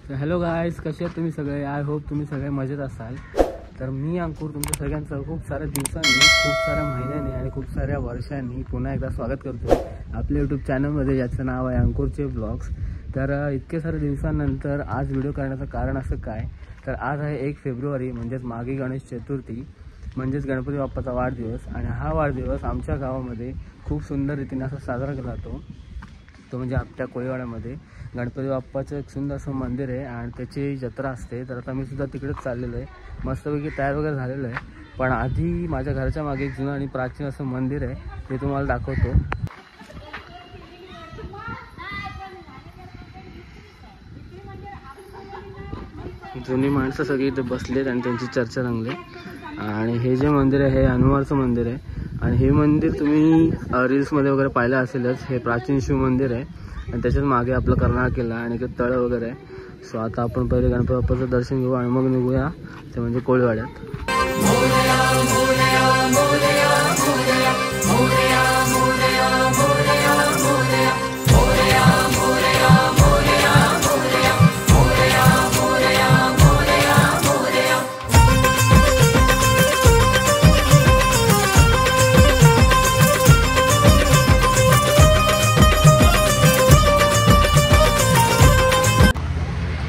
तर hello guys, कसे आहात तुम्ही सगळे? आय होप तुम्ही सगळे मजेत असाल. तर मी अंकुर तुमच्या सगळ्यांचं खूप साऱ्या दिवसांनी, खूप साऱ्या महिन्यांनी आणि खूप साऱ्या वर्षांनी पुन्हा एकदा स्वागत करतो आपल्या यूट्यूब चॅनलमध्ये, ज्याचं नाव आहे अंकुरचे ब्लॉग्स. तर इतके सारे दिवसांनंतर आज व्हिडिओ करण्याचं कारण असं काय, तर आज आहे 1 फेब्रुवारी, म्हणजेच माघी गणेश चतुर्थी, म्हणजेच गणपती बाप्पाचा वाढदिवस. आणि हा वाढदिवस आमच्या गावामध्ये खूप सुंदर रीतीने असा साजरा केला जातो. तो म्हणजे आपल्या कोळीवाड्यामध्ये गणपती बाप्पाचं एक सुंदर असं मंदिर आहे आणि त्याची जत्रा असते. तर आता मी सुद्धा तिकडेच चाललेलो आहे, मस्तपैकी तयार वगैरे झालेलो आहे. पण आधी माझ्या घराच्या मागे एक जुनं आणि प्राचीन असं मंदिर आहे, ते तुम्हाला दाखवतो. जुनी माणसं सगळी इथे बसलेत आणि त्यांची चर्चा रंगली. आणि हे जे मंदिर आहे हे हनुमानचं मंदिर आहे. आणि हे मंदिर तुम्ही रील्समध्ये वगैरे पाहिलं असेलच. हे प्राचीन शिव मंदिर आहे आणि त्याच्याच मागे आपलं कर्नाळ किल्ला आणि एक तळ वगैरे आहे. सो आता आपण पहिले गणपती बाप्पाचं दर्शन घेऊ आणि मग निघूया ते म्हणजे कोळीवाड्यात.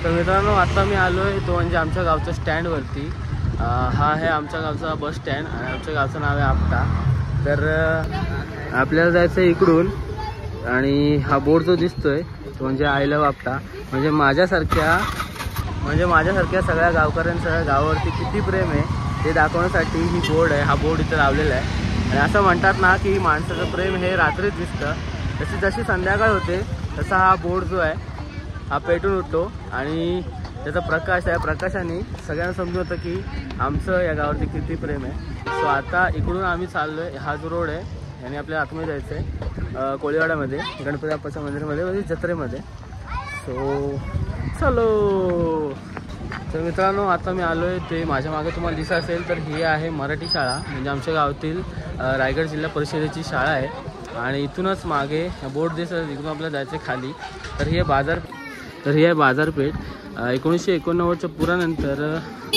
तर मित्रांनो, आता मी आलो आहे तो म्हणजे आमच्या गावच्या स्टँडवरती. हा आहे आमच्या गावचा बस स्टँड आणि आमच्या गावचं नाव आहे आपटा. तर आपल्याला जायचं आहे इकडून आणि हा बोर्ड जो दिसतोय तो म्हणजे आय लव्ह आपटा. म्हणजे माझ्यासारख्या सगळ्या गावकऱ्यांचं गावावरती किती प्रेम आहे ते दाखवण्यासाठी ही बोर्ड आहे. हा बोर्ड इथं लावलेला आहे. आणि असं म्हणतात ना की माणसाचं प्रेम हे रात्रीच दिसतं. जशी संध्याकाळ होते तसा हा बोर्ड जो आहे हा पेटून उठतो आणि त्याचा प्रकाश आहे, प्रकाशाने सगळ्यांना समजून होतं की आमचं या गावावरती किती प्रेम आहे. सो आता इकडून आम्ही चाललो आहे. हा जो रोड आहे याने आपल्याला आतमध्ये जायचं आहे कोळीवाड्यामध्ये, गणपती बाप्पाच्या मंदिरामध्ये, म्हणजे जत्रेमध्ये. सो चलो. तर मित्रांनो, आता मी आलो आहे ते माझ्या मागे तुम्हाला दिसत असेल तर ही आहे मराठी शाळा, म्हणजे आमच्या गावातील रायगड जिल्हा परिषदेची शाळा आहे. आणि इथूनच मागे बोर्ड दिसत, इकडून आपल्याला जायचं खाली. तर ही आहे बाजारपेठ. 1989च्या पुरानंतर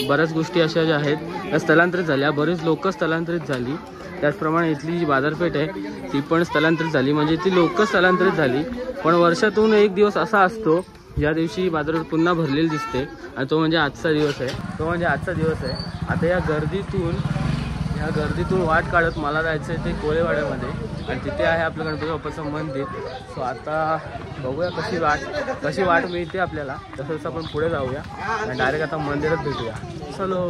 बऱ्याच गोष्टी अशा ज्या आहेत त्या स्थलांतरित झाल्या, बरेच लोक स्थलांतरित झाली. त्याचप्रमाणे इथली जी बाजारपेठ आहे ती पण स्थलांतरित झाली, म्हणजे ती लोक स्थलांतरित झाली. पण वर्षातून एक दिवस असा असतो ज्या दिवशी बाजारपेठ पुन्हा भरलेली दिसते आणि तो म्हणजे आजचा दिवस आहे. आता या गर्दीतून वाट काढत मला जायचं आहे ते कोळीवाड्यामध्ये आणि तिथे आहे आपलं गणपती बाप्पाचं मंदिर. सो आता बघूया कशी वाट मिळते आपल्याला. तसंच आपण पुढे जाऊया आणि डायरेक्ट आता मंदिरात भेटूया. चलो.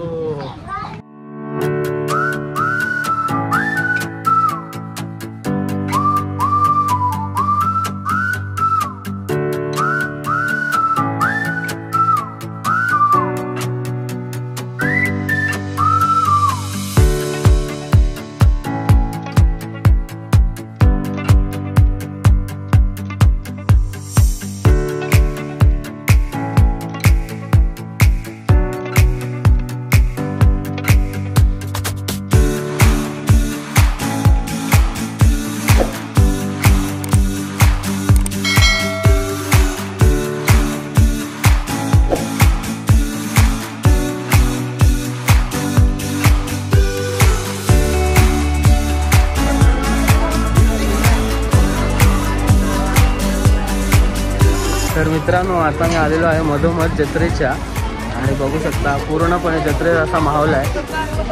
तर मित्रांनो, आता मी आलेलो आहे मधोमध जत्रेच्या आणि बघू शकता पूर्णपणे जत्रेचा असा माहोल आहे.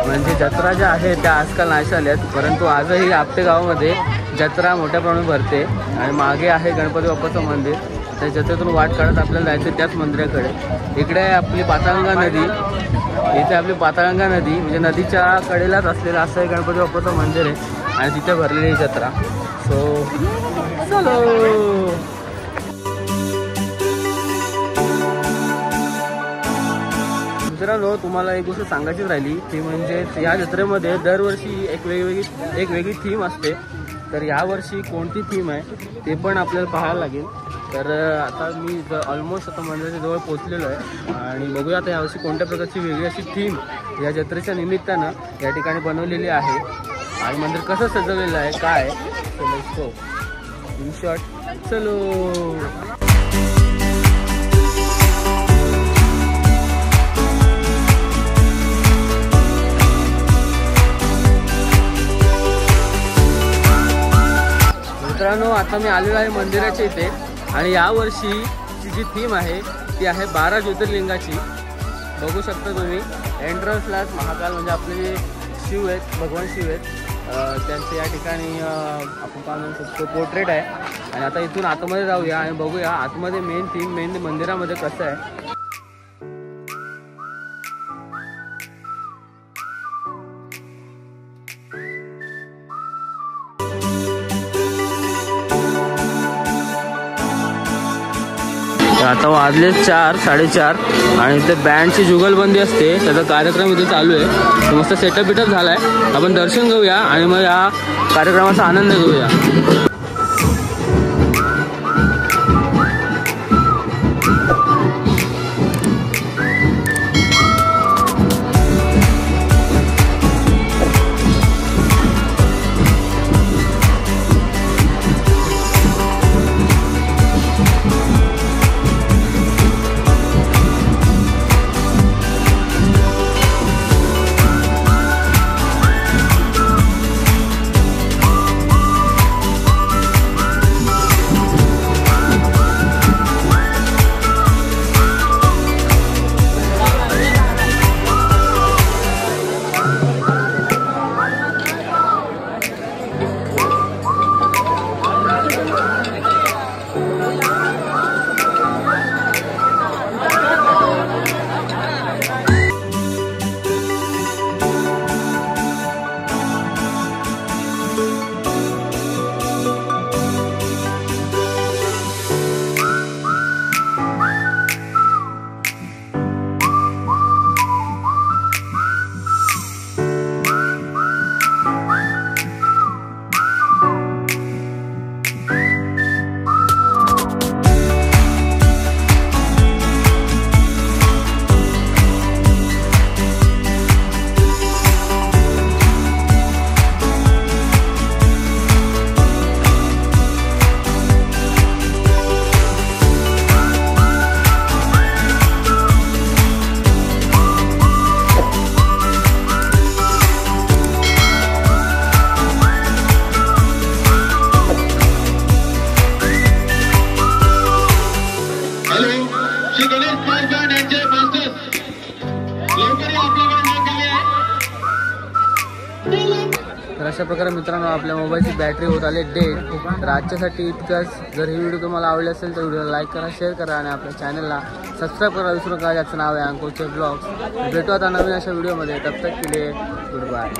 म्हणजे जत्रा ज्या आहेत त्या आजकाल नाही झाल्यात, परंतु आजही आपटे गावामध्ये जत्रा मोठ्या प्रमाणात भरते. आणि मागे आहे गणपती बाप्पाचं मंदिर. त्या जत्रेतून वाट काढत आपल्याला जायचं त्याच मंदिराकडे. इकडे आहे आपली पाताळगंगा नदी. इथे आपली पाताळगंगा नदी म्हणजे नदीच्या कडेलाच असलेलं असं हे गणपती बाप्पाचं मंदिर आहे आणि तिथे भरलेली ही जत्रा. सो चलो. मित्रांनो, तुम्हाला एक गोष्ट सांगायचीच राहिली ती म्हणजे या जत्रेमध्ये दरवर्षी एक वेगळी थीम असते. तर यावर्षी कोणती थीम आहे ते पण आपल्याला पाहायला लागेल. तर आता मी ऑलमोस्ट आता मंदिराच्या जवळ पोचलेलो आहे आणि बघूया आता यावर्षी कोणत्या प्रकारची वेगळी अशी थीम या जत्रेच्या निमित्तानं या ठिकाणी बनवलेली आहे आणि मंदिर कसं सजवलेलं आहे काय. सो इन शॉर्ट चलो. मित्रांनो, आता मी आलेलो आहे मंदिराच्या इथे आणि यावर्षीची जी थीम आहे ती आहे 12 ज्योतिर्लिंगाची. बघू शकता तुम्ही एंट्रन्सलाच महाकाल म्हणजे आपले जे शिव आहेत, भगवान शिव आहेत, त्यांचं या ठिकाणी आपण काय म्हणू शकतो पोर्ट्रेट आहे. आणि आता इथून आतमध्ये जाऊया आणि बघूया आतमध्ये मेन थीम मेन मंदिरामध्ये कसं आहे. आता वाजले 4 साडेचार आणि इथे बँडची जुगलबंदी असते, त्याचा कार्यक्रम इथे चालू आहे. मस्त सेटअप बिटअप झाला आहे. आपण दर्शन घेऊया आणि मग या कार्यक्रमाचा आनंद घेऊया. तर अशा प्रकारे मित्रांनो आपल्या मोबाईलची बॅटरी होत आली डेड. तर आजच्यासाठी इतकंच. जर ही व्हिडिओ तुम्हाला आवडली असेल तर व्हिडिओला लाईक करा, शेअर करा आणि आपल्या चॅनलला सबस्क्राईब करा विसरू नका. ज्याचं नाव आहे अंकुशचे ब्लॉग्स. भेटू आता नवीन अशा व्हिडिओमध्ये. तब तक के लिए गुड बाय.